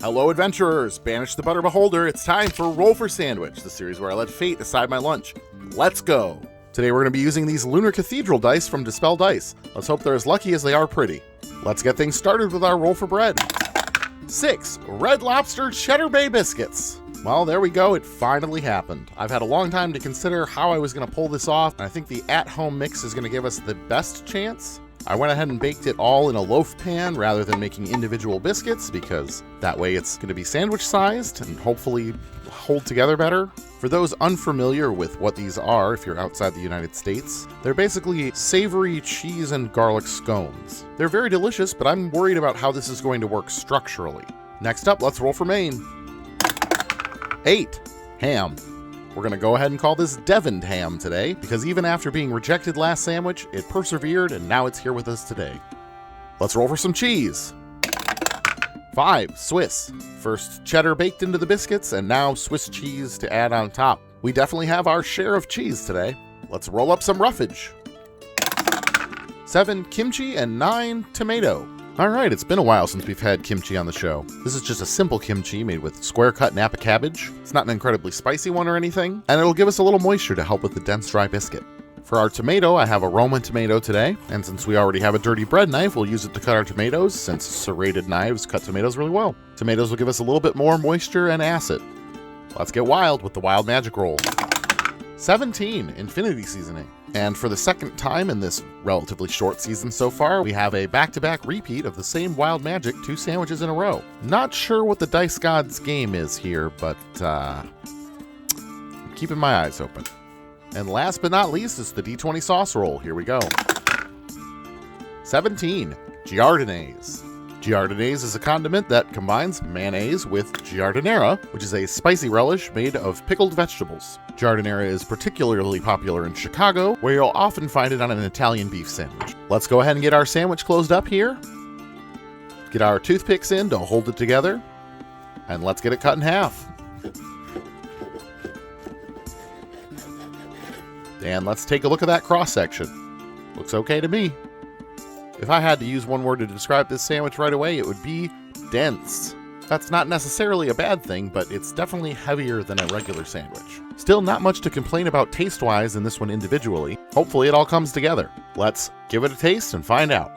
Hello adventurers, banish the butter beholder, it's time for Roll for Sandwich, the series where I let fate decide my lunch. Let's go! Today we're going to be using these Lunar Cathedral dice from Dispel Dice. Let's hope they're as lucky as they are pretty. Let's get things started with our roll for bread. 6 Red Lobster Cheddar Bay Biscuits. Well, there we go, it finally happened. I've had a long time to consider how I was going to pull this off, and I think the at-home mix is going to give us the best chance. I went ahead and baked it all in a loaf pan rather than making individual biscuits, because that way it's going to be sandwich sized and hopefully hold together better. For those unfamiliar with what these are, if you're outside the United States, they're basically savory cheese and garlic scones. They're very delicious, but I'm worried about how this is going to work structurally. Next up, let's roll for Maine. 8 Ham. We're going to go ahead and call this Devoned ham today, because even after being rejected last sandwich, it persevered and now it's here with us today. Let's roll for some cheese. 5 Swiss. First cheddar baked into the biscuits, and now Swiss cheese to add on top. We definitely have our share of cheese today. Let's roll up some roughage. 7 Kimchi and 9 Tomato. Alright, it's been a while since we've had kimchi on the show. This is just a simple kimchi made with square cut Napa cabbage. It's not an incredibly spicy one or anything, and it'll give us a little moisture to help with the dense dry biscuit. For our tomato, I have a Roman tomato today, and since we already have a dirty bread knife, we'll use it to cut our tomatoes, since serrated knives cut tomatoes really well. Tomatoes will give us a little bit more moisture and acid. Let's get wild with the wild magic roll. 17 Infinity Seasoning. And for the second time in this relatively short season so far, we have a back-to-back repeat of the same wild magic 2 sandwiches in a row. Not sure what the Dice God's game is here, but I'm keeping my eyes open. And last but not least is the D20 sauce roll. Here we go. 17 Giardinaise. Giardinaise is a condiment that combines mayonnaise with giardiniera, which is a spicy relish made of pickled vegetables. Giardiniera is particularly popular in Chicago, where you'll often find it on an Italian beef sandwich. Let's go ahead and get our sandwich closed up here. Get our toothpicks in to hold it together. And let's get it cut in half. And let's take a look at that cross-section. Looks okay to me. If I had to use one word to describe this sandwich right away, it would be dense. That's not necessarily a bad thing, but it's definitely heavier than a regular sandwich. Still not much to complain about taste-wise in this one individually. Hopefully it all comes together. Let's give it a taste and find out.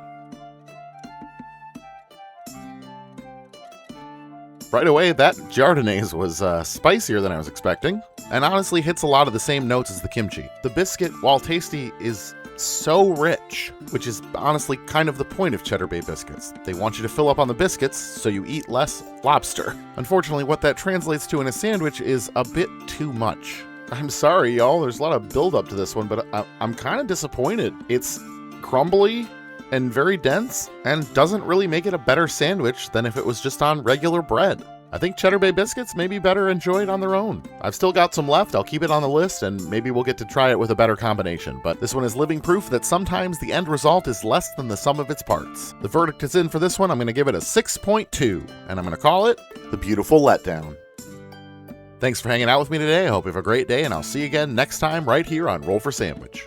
Right away, that giardinaise was spicier than I was expecting, and honestly hits a lot of the same notes as the kimchi. The biscuit, while tasty, is so rich, which is honestly kind of the point of Cheddar Bay biscuits. They want you to fill up on the biscuits so you eat less lobster. Unfortunately, what that translates to in a sandwich is a bit too much. I'm sorry, y'all, there's a lot of build up to this one, but I'm kind of disappointed. It's crumbly and very dense and doesn't really make it a better sandwich than if it was just on regular bread. I think Cheddar Bay biscuits may be better enjoyed on their own. I've still got some left, I'll keep it on the list, and maybe we'll get to try it with a better combination, but this one is living proof that sometimes the end result is less than the sum of its parts. The verdict is in for this one. I'm going to give it a 6.2, and I'm going to call it The Beautiful Letdown. Thanks for hanging out with me today. I hope you have a great day, and I'll see you again next time right here on Roll for Sandwich.